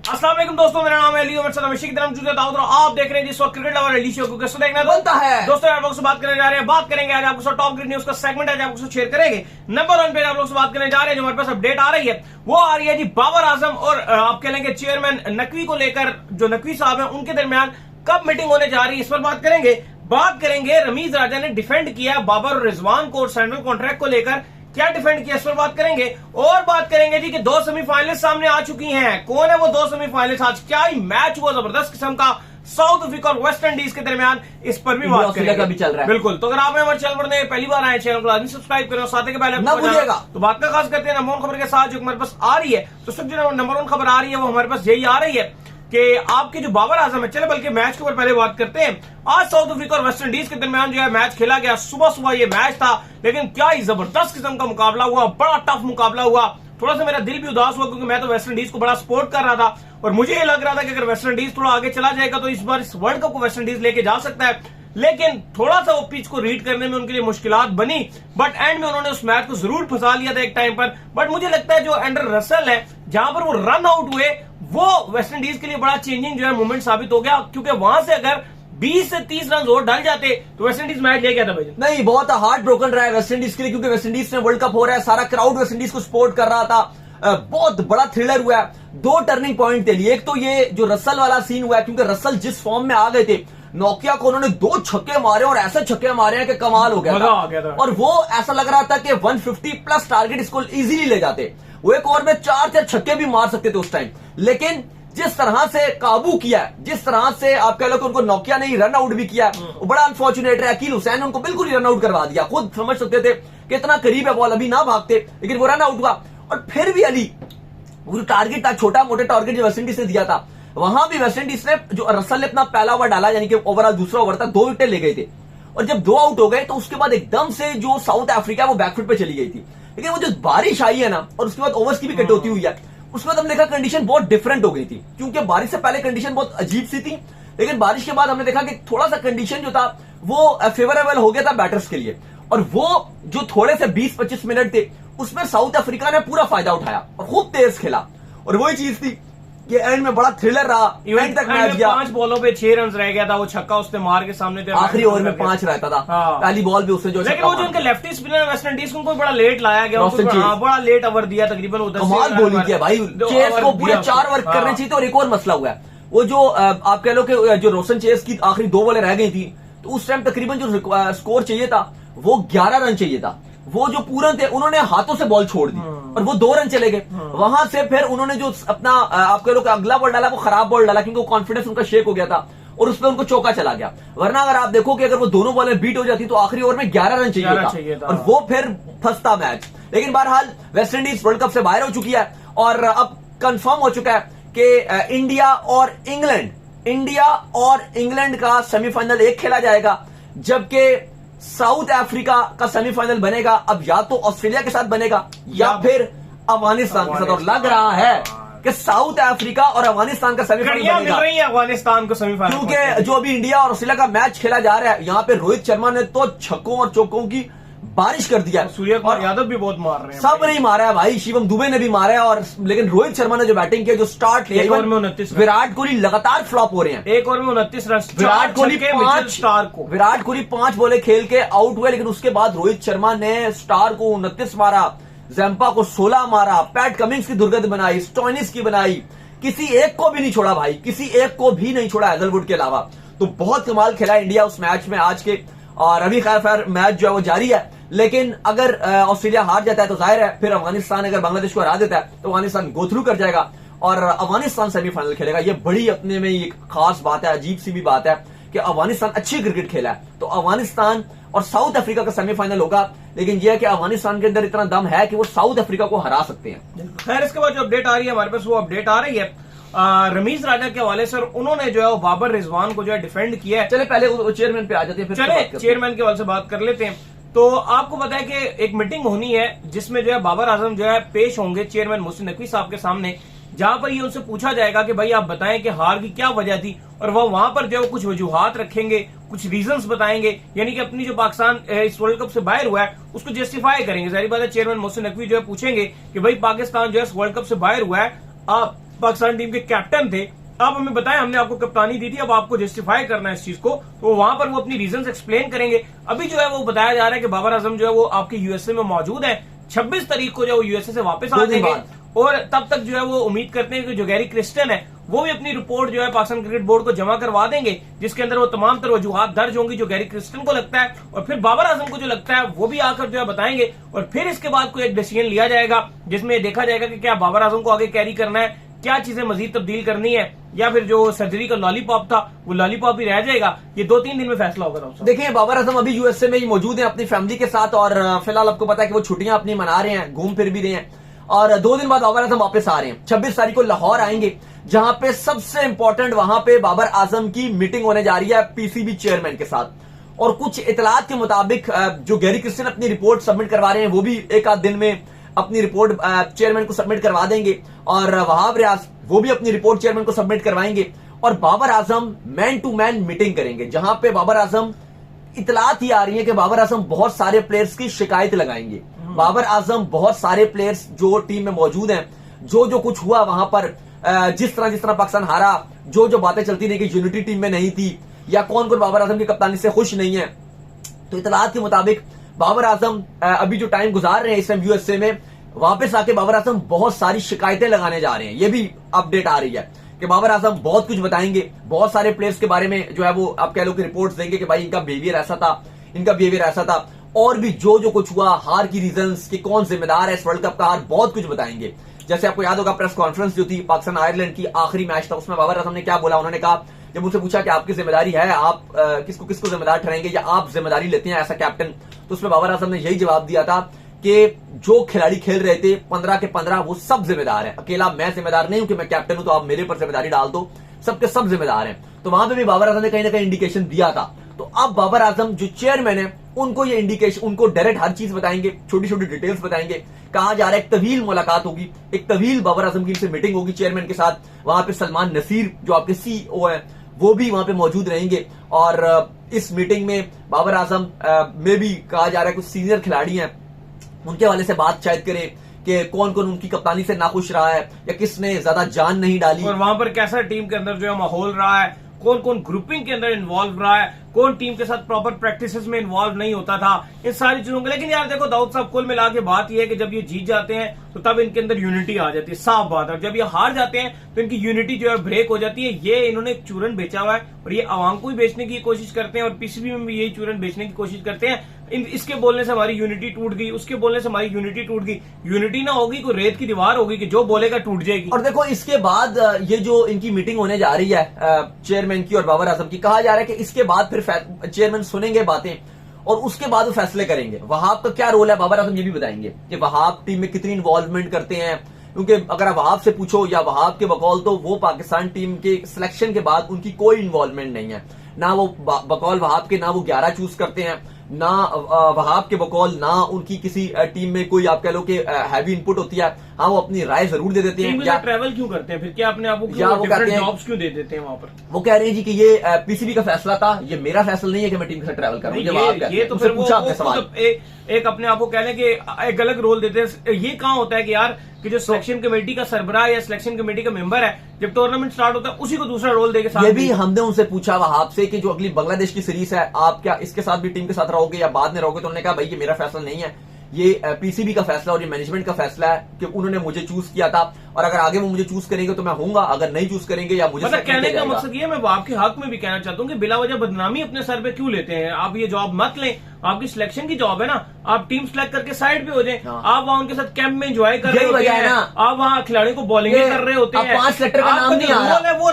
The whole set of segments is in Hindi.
अस्सलाम वालेकुम दोस्तों, मेरा नाम है अली उमर सलाम की तरफ जुड़े दाऊद और आप देख रहे हैं जिस वक्त क्रिकेट लवर अली शो को कैसे देखना बनता है। दोस्तों आप लोग से बात करने जा रहे हैं, बात करेंगे आज आपको टॉप क्रिकेट न्यूज का सेगमेंट है, आपको शेयर करेंगे। नंबर 1 पे आप लोग से बात करने जा रहे हैं, जो हमारे पास अपडेट आ रही है वो आ रही है जी बाबर आजम और आप कह लेंगे चेयरमैन नकवी को लेकर। जो नकवी साहब है उनके दरमियान कब मीटिंग होने जा रही है, इस पर बात करेंगे। रमीज राजा ने डिफेंड किया बाबर और रिजवान को सेंट्रल कॉन्ट्रैक्ट को लेकर, क्या डिफेंड किया इस पर बात करेंगे। और बात करेंगे जी कि 2 सेमीफाइनलिस्ट सामने आ चुकी हैं। कौन है वो 2 सेमीफाइनलिस्ट, आज क्या ही मैच हुआ जबरदस्त किस्म का साउथ अफ्रीका और वेस्ट इंडीज के दरमियान, इस पर भी बात करेंगे। भी चल रहा है बिल्कुल। तो अगर आपने हमारे चैनल पर पहली बार आए, चैनल को लाजमी सब्सक्राइब करो, साथ के पहले ना भूलिएगा। तो बात का खास करते हैं नंबर 1 खबर के साथ जो हमारे पास आ रही है। तो सब जो नंबर 1 खबर आ रही है वो हमारे पास यही आ रही है कि आपके जो बाबर आजम है, चले बल्कि मैच के ऊपर पहले बात करते हैं। आज साउथ अफ्रीका और वेस्ट इंडीज के दरमियान जो है मैच खेला गया। सुबह ये मैच था, लेकिन क्या ही जबरदस्त किस्म का मुकाबला हुआ, बड़ा टफ मुकाबला हुआ। थोड़ा सा मेरा दिल भी उदास हुआ क्योंकि मैं तो वेस्ट इंडीज को बड़ा सपोर्ट कर रहा था और मुझे ये लग रहा था कि अगर वेस्ट इंडीज थोड़ा आगे चला जाएगा तो इस बार इस वर्ल्ड कप को वेस्ट इंडीज लेके जा सकता है। लेकिन थोड़ा सा वो पिच को रीड करने में उनके लिए मुश्किलात बनी, बट एंड में उन्होंने उस मैच को जरूर फंसा लिया था एक टाइम पर। बट मुझे लगता है जो एंडर रसल है, जहां पर वो रन आउट हुए, वो वेस्ट इंडीज के लिए बड़ा चेंजिंग जो है मूवमेंट साबित हो गया, क्योंकि वहां से अगर 20 से 30 रन और डाल जाते तो वेस्ट इंडीज मैच ले गया था भाई। नहीं, बहुत हार्ट ब्रोकन रहा है वेस्ट इंडीज के लिए, क्योंकि वेस्ट इंडीज में वर्ल्ड कप हो रहा है, सारा क्राउड वेस्ट इंडीज को सपोर्ट कर रहा था। बहुत बड़ा थ्रिलर हुआ है। 2 टर्निंग पॉइंट थे लिए। एक तो ये जो रसल वाला सीन हुआ है, क्योंकि रसल जिस फॉर्म में आ गए थे, नोकिया को उन्होंने 2 छक्के मारे और ऐसे छक्के मारे हैं कि कमाल हो गया था। और वो ऐसा लग रहा था कि 150 प्लस टारगेट इसको इजीली ले जाते। वो एक ओवर में 4 छक्के भी मार सकते थे उस टाइम, लेकिन जिस तरह से काबू किया, जिस तरह से आप कह लो कि उनको नोकिया ने रन आउट भी किया, वो बड़ा अनफॉर्चुनेट है। अकील हुसैन ने उनको बिल्कुल ही रन आउट करवा दिया। खुद समझ सकते थे कि इतना करीब है बॉल, अभी ना भागते, लेकिन वो रन आउट हुआ। और फिर भी अली, वो टारगेट था, छोटा मोटा टारगेट जो वेस्ट इंडीज ने दिया था, वहां भी वेस्ट इंडीज ने, जो रसल ने अपना पहला ओवर डाला, यानी कि ओवरऑल दूसरा ओवर था, 2 विकेट ले गए थे। और जब 2 आउट हो गए तो उसके बाद एकदम से जो साउथ अफ्रीका वो बैकफुट पे चली गई थी। लेकिन वो जो बारिश आई है ना, और उसके बाद ओवर्स की भी कटौती हुई है, उसके बाद हमने देखा कंडीशन बहुत डिफरेंट हो गई थी। क्योंकि बारिश से पहले कंडीशन बहुत अजीब सी थी, लेकिन बारिश के बाद हमने देखा कि थोड़ा सा कंडीशन जो था वो फेवरेबल हो गया था बैटर्स के लिए। और वो जो थोड़े से 20-25 मिनट थे, उसमें साउथ अफ्रीका ने पूरा फायदा उठाया और खूब तेज खेला। और वही चीज थी कि एंड में बड़ा थ्रिलर रहा, इवेंट तक मैच गया। 5 बॉलों पे 6 रन रह गया था, वो छक्का उसने मार के सामने थे, आखिरी ओवर में 5 रहता था। पहली बॉल भी उसने जो, लेकिन वो जो उनके लेफ्टी स्पिनर वेस्ट इंडीज को बड़ा लेट लाया गया, बड़ा लेट ओवर दिया, तकरीबन कमाल बॉलिंग किया भाई। चेस को पूरे 4 ओवर करने चाहिए थे। और एक और मसला हुआ है, वो जो आप कह लो कि जो रोशन चेस की आखिरी 2 बॉलें रह गई थी, तो उस टाइम तकरीबन जो स्कोर चाहिए था वो 11 रन चाहिए था। वो जो पूरन थे उन्होंने हाथों से बॉल छोड़ दी और वो 2 रन चले गए। वहां से फिर उन्होंने जो अपना आप कह लो कि अगला बॉल डाला, वो खराब बॉल डाला, क्योंकि कॉन्फिडेंस उनका शेक हो गया था और उसमें उनको चौका चला गया। वरना अगर आप देखो कि अगर वो दोनों बॉलें बीट हो जाती तो आखिरी ओवर में 11 रन चाहिए था और वो फिर फंसता मैच। लेकिन बहरहाल वेस्ट इंडीज वर्ल्ड कप से बाहर हो चुकी है और अब कंफर्म हो चुका है कि इंडिया और इंग्लैंड का सेमीफाइनल एक खेला जाएगा, जबकि साउथ अफ्रीका का सेमीफाइनल बनेगा अब या तो ऑस्ट्रेलिया के साथ बनेगा या फिर अफगानिस्तान के साथ। और लग रहा है कि साउथ अफ्रीका और अफगानिस्तान का सेमीफाइनल बनेगा अफगानिस्तान को सेमीफाइनल, क्योंकि जो अभी इंडिया और ऑस्ट्रेलिया का मैच खेला जा रहा है, यहाँ पे रोहित शर्मा ने तो छक्कों और चौकों की बारिश कर दिया। सूर्य कुमार यादव भी बहुत मार रहे हैं, सब नहीं मारा है भाई, शिवम दुबे ने भी मारा है। और लेकिन रोहित शर्मा ने जो बैटिंग की, जो स्टार्ट लिया, 1 ओवर में 29 रन। विराट कोहली लगातार फ्लॉप हो रहे हैं। 1 ओवर में 29 रन, विराट कोहली 5 बॉलें खेल के आउट हुए, लेकिन उसके बाद रोहित शर्मा ने स्टार को 29 मारा, जैम्पा को 16 मारा, पैट कमिंग्स की दुर्गत बनाई, स्टोइनिस की बनाई, किसी एक को भी नहीं छोड़ा भाई, किसी एक को भी नहीं छोड़ा हैजलवुड के अलावा। तो बहुत कमाल खेला इंडिया उस मैच में आज के। और अभी खैर मैच जो है वो जारी है, लेकिन अगर ऑस्ट्रेलिया हार जाता है तो जाहिर है फिर अफगानिस्तान अगर बांग्लादेश को हरा देता है तो अफगानिस्तान गो थ्रू कर जाएगा और अफगानिस्तान सेमीफाइनल खेलेगा। ये बड़ी अपने में एक खास बात है, अजीब सी भी बात है कि अफगानिस्तान अच्छी क्रिकेट खेला है, तो अफगानिस्तान और साउथ अफ्रीका का सेमीफाइनल होगा। लेकिन यह है कि अफगानिस्तान के अंदर इतना दम है कि वो साउथ अफ्रीका को हरा सकते हैं। खैर इसके बाद जो अपडेट आ रही है हमारे पास, वो अपडेट आ रही है रमीज राजा के हवाले से। उन्होंने जो है वो बाबर रिजवान को जो है डिफेंड किया है। चले पहले चेयरमैन पे आ जाते हैं, चले चेयरमैन के हवाले से बात कर लेते हैं। तो आपको पता है कि एक मीटिंग होनी है जिसमें जो है बाबर आजम जो है पेश होंगे चेयरमैन मोहसिन नकवी साहब के सामने, जहां पर ये उनसे पूछा जाएगा कि भाई आप बताएं कि हार की क्या वजह थी, और वो वहां पर जो कुछ वजूहात रखेंगे, कुछ रीजंस बताएंगे, यानी कि अपनी जो पाकिस्तान इस वर्ल्ड कप से बाहर हुआ है उसको जस्टिफाई करेंगे। जाहिर बात है चेयरमैन मोहसिन नकवी जो है पूछेंगे कि भाई पाकिस्तान जो है इस वर्ल्ड कप से बाहर हुआ है, आप पाकिस्तान टीम के कैप्टन थे। आप हमें बताएं, हमने आपको कप्तानी दी थी, अब आपको जस्टिफाई करना है इस चीज को, तो वहां पर वो अपनी रीजंस एक्सप्लेन करेंगे। अभी जो है वो बताया जा रहा है कि बाबर आजम जो है वो आपके यूएसए में मौजूद है, 26 तारीख को जो वो यूएसए से वापस आ जाएंगे और तब तक जो है वो उम्मीद करते हैं कि जो गैरी क्रिस्टन है वो भी अपनी रिपोर्ट जो है पाकिस्तान क्रिकेट बोर्ड को जमा करवा देंगे, जिसके अंदर वो तमाम तरह वजूहात दर्ज होंगी जो गैरी क्रिस्टन को लगता है, और फिर बाबर आजम को जो लगता है वो भी आकर जो है बताएंगे, और फिर इसके बाद कोई एक डिसीजन लिया जाएगा जिसमें देखा जाएगा कि क्या बाबर आजम को आगे कैरी करना है, क्या चीजें मजीद तब्दील करनी है, या फिर जो सर्जरी का लॉलीपॉप था वो लॉलीपॉप ही रह जाएगा। ये 2-3 दिन में फैसला होगा। देखिए, बाबर आजम अभी यूएसए में ही मौजूद है अपनी फैमिली के साथ, और फिलहाल आपको पता है कि वो छुट्टियां अपनी मना रहे हैं, घूम फिर भी रहे हैं, और 2 दिन बाद बाबर आजम वापस आ रहे हैं। 26 तारीख को लाहौर आएंगे, जहां पे सबसे इंपॉर्टेंट वहां पे बाबर आजम की मीटिंग होने जा रही है पीसीबी चेयरमैन के साथ, और कुछ इतलात के मुताबिक जो गैरी क्रिस्टन अपनी रिपोर्ट सबमिट करवा रहे हैं वो भी एक आध दिन में अपनी रिपोर्ट चेयरमैन को सबमिट करवा देंगे, और वहाब रियाज वो भी अपनी रिपोर्ट चेयरमैन को सबमिट करवाएंगे, और Babar Azam man to man meeting करेंगे, जहां पे बाबर आजम, इतलात ही आ रही है कि बाबर आजम बहुत सारे प्लेयर्स की शिकायत लगाएंगे। बाबर आजम बहुत सारे प्लेयर्स जो टीम में मौजूद हैं, जो कुछ हुआ वहां पर, जिस तरह पाकिस्तान हारा, जो बातें चलती रही कि यूनिटी टीम में नहीं थी, या कौन बाबर आजम की कप्तानी से खुश नहीं है, तो इतलात के मुताबिक बाबर आजम अभी जो टाइम गुजार रहे हैं इस टाइम यूएसए में, वापस आके बाबर आजम बहुत सारी शिकायतें लगाने जा रहे हैं। ये भी अपडेट आ रही है कि बाबर आजम बहुत कुछ बताएंगे, बहुत सारे प्लेयर्स के बारे में जो है वो आप कह लो कि रिपोर्ट्स देंगे कि भाई इनका बिहेवियर ऐसा था, इनका बिहेवियर ऐसा था, और भी जो कुछ हुआ, हार की रीजंस, कि कौन जिम्मेदार है इस वर्ल्ड कप का हार, बहुत कुछ बताएंगे। जैसे आपको याद होगा प्रेस कॉन्फ्रेंस जो थी पाकिस्तान आयरलैंड की आखिरी मैच था, उसमें बाबर आजम ने क्या बोला, उन्होंने कहा, जब उनसे पूछा कि आपकी जिम्मेदारी है, आप किसको जिम्मेदार ठहरेंगे या आप जिम्मेदारी लेते हैं एज अ कैप्टन, तो उसमें बाबर आजम ने यही जवाब दिया था कि जो खिलाड़ी खेल रहे थे 15 के 15 वो सब जिम्मेदार हैं, अकेला मैं जिम्मेदार नहीं हूं कि मैं कैप्टन हूं तो आप मेरे पर जिम्मेदारी डाल दो, सबके सब जिम्मेदार हैं। तो वहां पे भी बाबर आजम ने कहीं ना कहीं इंडिकेशन दिया था। तो अब बाबर आजम जो चेयरमैन है उनको ये इंडिकेशन, उनको डायरेक्ट हर चीज बताएंगे, छोटी छोटी डिटेल्स बताएंगे, कहा जा रहा है एक तवील मुलाकात होगी, एक तवील बाबर आजम की से मीटिंग होगी चेयरमैन के साथ। वहां पे सलमान नसीर जो आपके सीईओ है वो भी वहां पे मौजूद रहेंगे, और इस मीटिंग में बाबर आजम में भी कहा जा रहा है कुछ सीनियर खिलाड़ी हैं उनके हवाले से बात शायद करे कि कौन उनकी कप्तानी से नाखुश रहा है या किसने ज्यादा जान नहीं डाली, और वहां पर कैसा टीम के अंदर जो है माहौल रहा है, कौन ग्रुपिंग के अंदर इन्वॉल्व रहा है, कौन टीम के साथ प्रॉपर प्रैक्टिसेस में इन्वॉल्व नहीं होता था, इन सारी चीजों को। लेकिन यार देखो दाऊद साहब, कुल मिला के बात यह है कि जब ये जीत जाते हैं तो तब इनके अंदर यूनिटी आ जाती है, साफ बात है। जब ये हार जाते हैं तो इनकी यूनिटी जो है ब्रेक हो जाती है। ये इन्होंने एक चूरन बेचा हुआ है और ये आवाम को भी बेचने की कोशिश करते हैं, और पीसीबी में भी यही चूरन बेचने की कोशिश करते हैं। इसके बोलने से हमारी यूनिटी टूट गई, उसके बोलने से हमारी यूनिटी टूट गई। यूनिटी ना होगी कोई रेत की दीवार होगी कि जो बोलेगा टूट जाएगी। और देखो इसके बाद ये जो इनकी मीटिंग होने जा रही है चेयरमैन की और बाबर आजम की, कहा जा रहा है कि इसके बाद फिर चेयरमैन सुनेंगे बातें और उसके बाद वो फैसले करेंगे। वहाब का क्या रोल है बाबर आजम ये भी बताएंगे कि वहाब टीम में कितनी इन्वॉल्वमेंट करते हैं, क्योंकि अगर आप वहाब से पूछो या वहाब के बकौल, तो वो पाकिस्तान टीम के सिलेक्शन के बाद उनकी कोई इन्वॉल्वमेंट नहीं है, ना वो बकौल वहाब के ना वो 11 चूज करते हैं, ना वहाब के बकौल ना उनकी किसी टीम में कोई आप कह लो कि हैवी इनपुट होती है। हाँ, वो अपनी राय जरूर दे देते हैं। या ट्रैवल क्यों करते हैं फिर, क्या अपने आप को जॉब्स क्यों दे देते हैं वहां पर? वो कह रहे हैं जी कि ये पीसीबी का फैसला था, ये मेरा फैसला नहीं है कि मैं टीम के साथ ट्रैवल करूं। ये तो फिर पूछा आपने सवाल, एक अपने आप को कह लें कि एक अलग रोल देते हैं। ये कहाँ होता है कि यार कि जो सिलेक्शन कमेटी का सरबराह या सिलेक्शन कमेटी का मेंबर है, जब टूर्नामेंट स्टार्ट होता है उसी को दूसरा रोल देके साथ। ये भी हमने उनसे पूछा वहाब से कि जो अगली बांग्लादेश की सीरीज है, आप क्या इसके साथ भी टीम के साथ रहोगे या बाद में रहोगे? तो उन्होंने कहा भाई ये मेरा फैसला नहीं है, ये पीसीबी का फैसला और ये मैनेजमेंट का फैसला है कि उन्होंने मुझे चूज किया था, और अगर आगे वो मुझे चूज करेंगे तो मैं होऊंगा, अगर नहीं चूज करेंगे या मुझे मतलब कहने का मकसद ये, मैं आपके हक में भी कहना चाहता हूँ कि बिला वजह बदनामी अपने सर पे क्यों लेते हैं? आप ये जॉब मत लें, आपकी सिलेक्शन की जॉब है ना, आप टीम सिलेक्ट करके साइड पे हो जाए। आप वहाँ उनके साथ कैंप में एंजॉय कर रहे होते हैं, आप वहाँ खिलाड़ियों को बॉलिंग कर रहे होते हैं। 5 सेलेक्टर का नाम नहीं आ रहा है, वो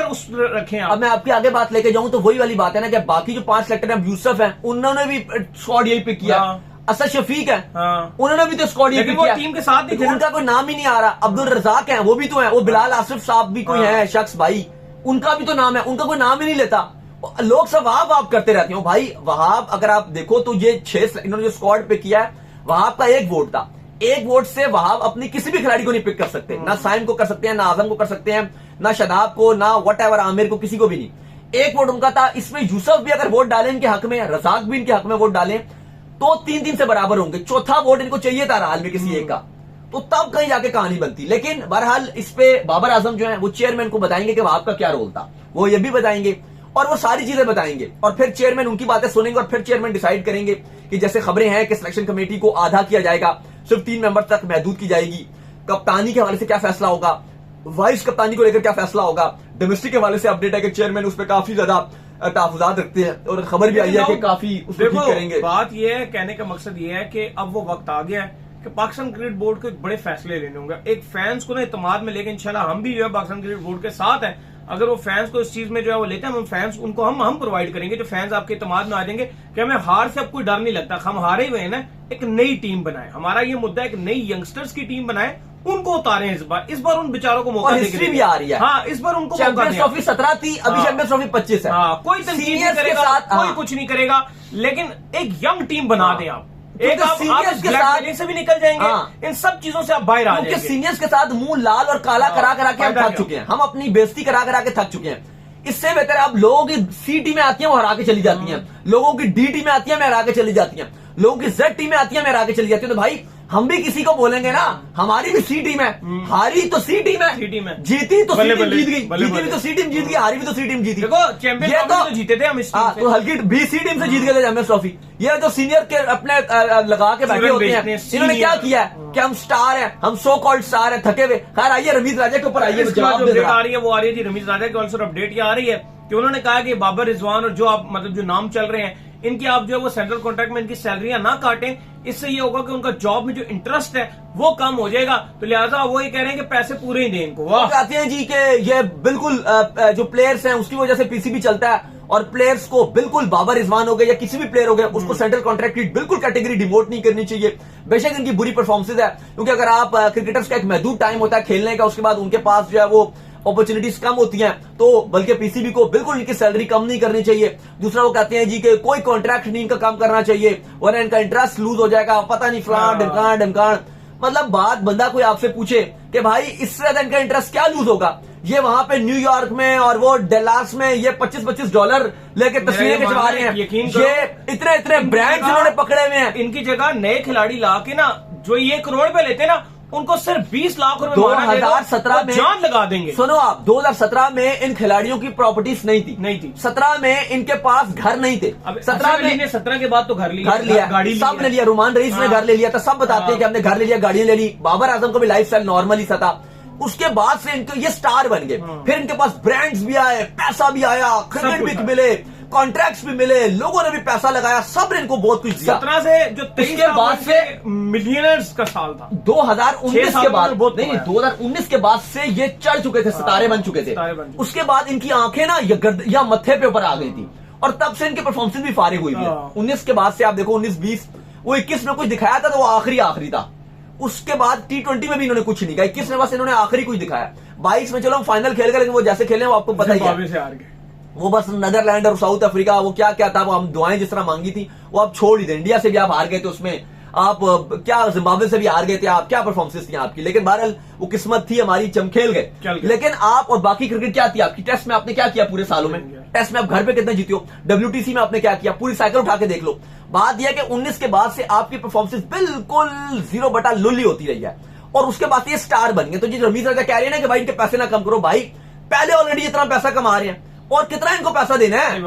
रखें। अब मैं आपके आगे बात लेके जाऊं तो वही वाली बात है ना कि बाकी जो 5 सेलेक्टर हैं, यूसुफ है, उन्होंने भी स्क्वाड यही पिक किया। असद शफीक है, उन्होंने भी तो स्क्वाड यही पिक किया, टीम के साथ नहीं, उनका कोई नाम ही नहीं आ रहा। अब्दुल रजाक है, वो भी तो है, वो बिलाल आसिफ साहब भी कोई है शख्स भाई, उनका भी तो नाम है, उनका कोई नाम ही नहीं लेता। लोग सब वहाब करते रहते हो भाई। वहाब अगर आप देखो तो ये 6 इन्होंने जो स्क्वाड पे किया है, वहाब का 1 वोट था, 1 वोट से वहाब अपनी किसी भी खिलाड़ी को नहीं पिक कर सकते, ना साइम को कर सकते हैं, ना आजम को कर सकते हैं, ना शदाब को, ना वट एवर आमिर को, किसी को भी नहीं। 1 वोट उनका था। इसमें यूसुफ भी अगर वोट डालें इनके हक में, रजाक भी इनके हक में वोट डालें तो 3-3 से बराबर होंगे। चौथा वोट इनको चाहिए था हाल में किसी एक का, तो तब कहीं जाके कहानी बनती। लेकिन बहरहाल इस पे बाबर आजम जो है वो चेयरमैन को बताएंगे कि आपका क्या रोल था, वो ये भी बताएंगे और वो सारी चीजें बताएंगे और फिर चेयरमैन उनकी बातें सुनेंगे और फिर चेयरमैन डिसाइड करेंगे कि जैसे खबरें हैं कि सिलेक्शन कमेटी को आधा किया जाएगा, सिर्फ 3 मेंबर तक महदूद की जाएगी, कप्तानी के हवाले से क्या फैसला होगा, वाइस कप्तानी को लेकर क्या फैसला होगा, डोमेस्टिक के हवाले से अपडेट है कि चेयरमैन उस पर काफी ज्यादा तहफुजात रखते हैं और खबर भी आई है कि काफी उसको ठीक करेंगे। बात यह है, कहने का मकसद ये है कि अब वो वक्त आ गया है कि पाकिस्तान क्रिकेट बोर्ड को एक बड़े फैसले लेने होंगे, एक फैंस को ना इत्मीनान में लेके इंशाल्लाह हम भी जो है पाकिस्तान क्रिकेट बोर्ड के साथ हैं। अगर वो फैंस को इस चीज में जो है वो लेते हैं, हम फैंस उनको हम प्रोवाइड करेंगे, जो फैंस आपके इत्मीनान में आ जाएंगे कि हमें हार से अब कोई डर नहीं लगता, हम हारे हुए हैं ना, एक नई टीम बनाए। हमारा ये मुद्दा है कि नई यंगस्टर्स की टीम बनाए, उनको उतारे इस बार उन बेचारों को मौका हिस्ट्री भी आ रही है। हाँ, इस बार उनको चैंपियंस ट्रॉफी 17 थी, अभी चैंपियंस ट्रॉफी 25 है। हाँ, कोई तनकीद नहीं करेगा, कोई कुछ नहीं करेगा, लेकिन एक यंग टीम बना दें आप, एक आप सीनियर्स के साथ से भी निकल जाएंगे, इन सब चीजों से आप बाहर आ जाएंगे। सीनियर्स के साथ मुंह लाल और काला करा के हम थक चुके हैं, हम अपनी बेइज्जती करा के थक चुके हैं। इससे बेहतर आप लोगों की सी टीमें आती हैं वो हरा के चली जाती हैं, लोगों की डी टीमें आती हैं मैं हरा के चली जाती हैं, लोगों की जेड टीमें आती हैं मैं हरा के चली जाती हूँ। तो भाई हम भी किसी को बोलेंगे ना, हमारी भी सी टीम है, हारी तो सी टीम है, जीती तो सी टीम जीत गई, जीती भी तो सी टीम जीत गई, हारी भी तो सी टीम जीती। देखो चैंपियन तो जीते थे हम, तो हल्की भी सी टीम से जीत गए थे चैंपियंस ट्रॉफी। ये जो सीनियर के अपने लगा के बैठे होते हैं, इन्होंने क्या किया है कि हम स्टार हैं, हम सो कॉल्ड स्टार हैं, थके हुए। खैर आइए रमीज राजा के ऊपर आइए, अपडेट आ रही है वो आ रही है जी, रमीज राजा की ऑल्सो अपडेट ये आ रही है कि उन्होंने कहा कि बाबर रिजवान और जो आप मतलब जो नाम चल रहे हैं इनकी आप जो है वो सेंट्रल कॉन्ट्रैक्ट में इनकी सैलरियां ना काटें, इससे ये होगा कि उनका जॉब में जो इंटरेस्ट है वो कम हो जाएगा, तो लिहाजा वो ये कह रहे हैं कि पैसे पूरे ही दें इनको। वो कहते हैं जी कि ये बिल्कुल जो प्लेयर्स हैं उसकी वजह से पीसीबी चलता है और प्लेयर्स को बिल्कुल बाबर रिजवान हो गए या किसी भी प्लेयर हो गए उसको सेंट्रल कॉन्ट्रैक्ट की बिल्कुल कैटेगरी डिमोट नहीं करनी चाहिए। बेशक इनकी बुरी परफॉर्मेंसेज है, क्योंकि अगर आप क्रिकेटर्स का एक महदूद टाइम होता है खेलने का, उसके बाद उनके पास जो है वो अपॉर्चुनिटीज कम होती हैं, तो बल्कि पीसीबी को बिल्कुल इनकी सैलरी कम नहीं करनी चाहिए। दूसरा वो कहते हैं जी कि कोई कॉन्ट्रैक्ट नहीं इनका कम करना चाहिए वरना इनका इंटरेस्ट लूज हो जाएगा, पता नहीं फलान ढमकान ढमकान। मतलब बात बंदा कोई आपसे पूछे कि भाई इससे ज्यादा इनका इंटरेस्ट क्या लूज होगा, ये वहां पे न्यूयॉर्क में और वो डलास में ये $25-25 लेके तस्वीरें खिंचवा रहे हैं, ये इतने ब्रांड्स इन्होंने पकड़े हुए हैं। इनकी जगह नए खिलाड़ी ला के ना जो ये करोड़ पे लेते ना उनको सिर्फ 20 लाख रुपए 2017 में जान लगा देंगे। सुनो आप, 2017 में इन खिलाड़ियों की प्रॉपर्टीज नहीं थी 17 में इनके पास घर नहीं थे। 17 के बाद तो घर लिया गाड़ी सब ने लिया, रुमान रईस ने घर ले लिया था, सब बताते हैं कि हमने घर ले लिया, गाड़ियां ले ली। बाबर आजम को भी लाइफ स्टाइल नॉर्मल ही था। उसके बाद से इनके ये स्टार बन गए, फिर इनके पास ब्रांड्स भी आए, पैसा भी आया, क्रिकेट भी मिले, कॉन्ट्रैक्ट्स भी मिले, लोगों ने भी पैसा लगाया, सब ने इनको बहुत कुछ दिया। 17 से जो 23 के बाद से मिलियनर्स का साल था। 2019 के बाद नहीं, 2019 के बाद से ये चढ़ चुके थे, सितारे बन चुके थे। उसके बाद इनकी आंखें ना या मत्थे पे ऊपर आ गई थी और तब से इनकी परफॉर्मेंस भी फारिग हुई है। 19 के बाद से आप देखो 19-20, वो 21 में कुछ दिखाया था तो वो आखिरी था। उसके बाद T20 में भी इन्होंने कुछ नहीं कहा, 21 में बस इन्होंने आखिरी कुछ दिखाया। 22 में चलो हम फाइनल खेल गए, लेकिन वो जैसे खेले वो आपको पता ही है, वो बस नीदरलैंड और साउथ अफ्रीका वो क्या था, वो हम दुआएं जिस तरह मांगी थी वो आप छोड़ ही दे। इंडिया से भी आप हार गए थे, उसमें आप क्या जिम्बाब्वे से भी हार गए थे आप, क्या परफॉर्मेंस थी आपकी, लेकिन बहरहाल वो किस्मत थी हमारी, हम खेल गए। लेकिन आप और बाकी क्रिकेट क्या थी आपकी, टेस्ट में आपने क्या किया पूरे सालों में, टेस्ट में आप घर पे कितने जीते हो, WTC में आपने क्या किया, पूरी साइकिल उठा के देख लो। बात यह है कि 19 के बाद से आपकी परफॉर्मेंस बिल्कुल 0/लुल्ली होती रही है और उसके बाद ये स्टार बन गए। तो जी रमीज राजा कह रहे हैं ना कि भाई इनके पैसे ना कम करो, भाई पहले ऑलरेडी इतना पैसा कमा रहे हैं और कितना इनको पैसा देना है,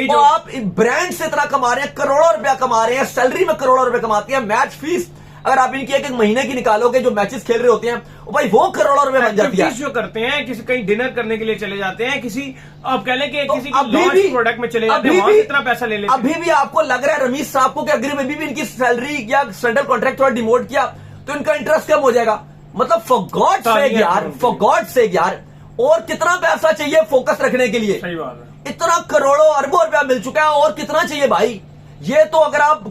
तो आप ब्रांड से इतना कमा रहे हैं, करोड़ों रुपया कमा रहे हैं, सैलरी में करोड़ों रुपए कमाते हैं, मैच फीस अगर आप इनकी एक महीने की निकालोगे जो मैचेस खेल रहे होते हैं भाई वो करोड़ों रुपए बन जाती है। जो करते हैं किसी कहीं डिनर करने के लिए चले जाते हैं, किसी आप कह लें कि किसी लॉन्च प्रोडक्ट में चले जाते हैं, वहां से इतना पैसा ले लेते हैं। अभी भी आपको लग रहा है रमीज साहब को कि अगर अभी भी इनकी सैलरी या सेंट्रल कॉन्ट्रैक्ट थोड़ा डिमोट किया तो इनका इंटरेस्ट कम हो जाएगा। मतलब फॉर गॉड सेक यार, और कितना पैसा चाहिए फोकस रखने के लिए, सही बात है, इतना करोड़ों अरबों रुपया मिल चुका है और कितना चाहिए भाई। ये तो अगर आप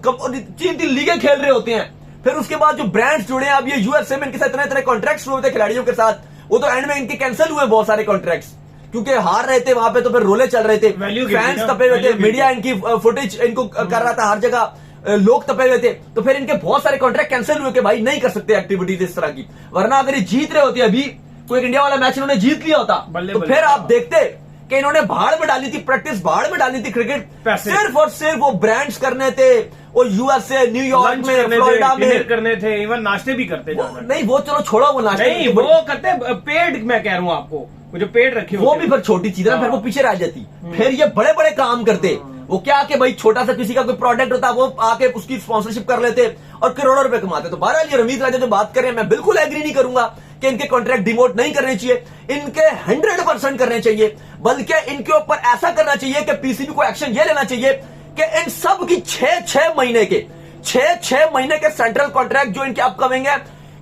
3 लीगें खेल रहे होते हैं, फिर उसके बाद जो ब्रांड्स जुड़े हैं, अब ये यूएसए में इनके साथ इतने कॉन्ट्रैक्ट्स हुए थे खिलाड़ियों के साथ, वो तो एंड में इनके कैंसिल हुए बहुत सारे कॉन्ट्रैक्ट्स क्योंकि हार रहे थे वहां पे, तो फिर रोले चल रहे थे, फैंस तपे हुए थे, मीडिया इनकी फुटेज इनको कर रहा था, हर जगह लोग तपे हुए थे, तो फिर इनके बहुत सारे कॉन्ट्रैक्ट कैंसिल हुए कि भाई नहीं कर सकते एक्टिविटीज इस तरह की। वरना अगर ये जीत रहे होते अभी कोई इंडिया वाला मैच इन्होंने जीत लिया होता तो फिर आप देखते कि इन्होंने भाड़ में डाली थी, प्रैक्टिस भाड़ में डाली थी, क्रिकेट सिर्फ और सिर्फ वो ब्रांड्स करने थे, वो यूएसए, न्यूयॉर्क लंच में, करने फ्लोरिडा थे, डिनर में। करने थे, इवन नाश्ते भी करते वो, जाना। नहीं वो चलो छोड़ो, वो नाश्ते नहीं वो करते पेड, मैं कह रहा हूँ आपको, वो जो पेड रखे वो भी फिर छोटी चीज है ना, फिर वो पीछे रह जाती। फिर ये बड़े बड़े काम करते, वो क्या कि भाई छोटा सा किसी का कोई प्रोडक्ट होता वो आके उसकी स्पॉन्सरशिप कर लेते और करोड़ों रुपए कमाते। तो बहरहाल ये रमीज राजा जो बात कर रहे हैं, मैं बिल्कुल एग्री नहीं करूंगा कि इनके कॉन्ट्रैक्ट डिमोट नहीं करने चाहिए, इनके 100% करने चाहिए, बल्कि इनके ऊपर ऐसा करना चाहिए कि पीसीबी को एक्शन ये लेना चाहिए कि इन सब की 6 महीने के सेंट्रल कॉन्ट्रैक्ट जो इनके अपकमिंग है,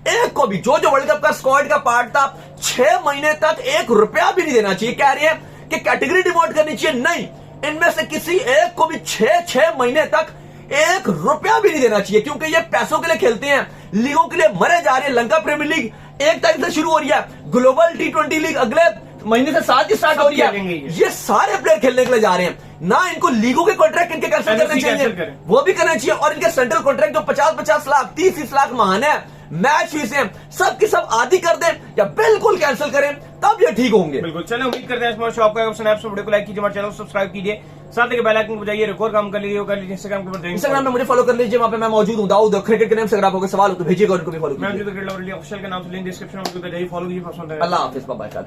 एक को भी जो वर्ल्ड कप का स्क्वाड का पार्ट था 6 महीने तक 1 रुपया भी नहीं देना चाहिए। कह रही है कि कैटेगरी डिमोट करनी चाहिए, नहीं, इनमें से किसी एक को भी 6 महीने तक 1 रुपया भी नहीं देना चाहिए, क्योंकि ये पैसों के लिए खेलते हैं, लीगों के लिए मरे जा रहे हैं। लंका प्रीमियर लीग 1 तारीख से शुरू हो रही है, ग्लोबल T20 लीग अगले महीने से 7 स्टार्ट हो रही है। ये सारे प्लेयर खेलने के लिए जा रहे हैं ना, इनको लीगों के कॉन्ट्रैक्ट इनके कैंसिल करने चाहिए, वो भी करना चाहिए। और इनके सेंट्रल कॉन्ट्रैक्ट जो 50-50 लाख 30-30 लाख महान है, मैच फीस है, सब की सब आधी कर दें या बिल्कुल कैंसिल करें, तब ये ठीक होंगे। बिल्कुल, चलो उम्मीद करते हैं इस शो आपका वीडियो को लाइक कीजिए, हमारे चैनल को सब्सक्राइब कीजिए, साथ ही बेल आइकन को बजाइए, रिकॉर्ड काम कर लीजिए, इंस्टाग्राम के ऊपर इंस्टाग्राम में मुझे फॉलो कर लीजिए, वहां पे मैं मौजूद हूं। दाऊद क्रिकेट के नाम से अगर आपको सवाल हो तो भेजिएगा, उनको भी फॉलो कीजिए। मैं ऑफिशियल के नाम से लिंक डिस्क्रिप्शन में, फॉलो कीजिए। अल्लाह हाफिज, बाय बाय।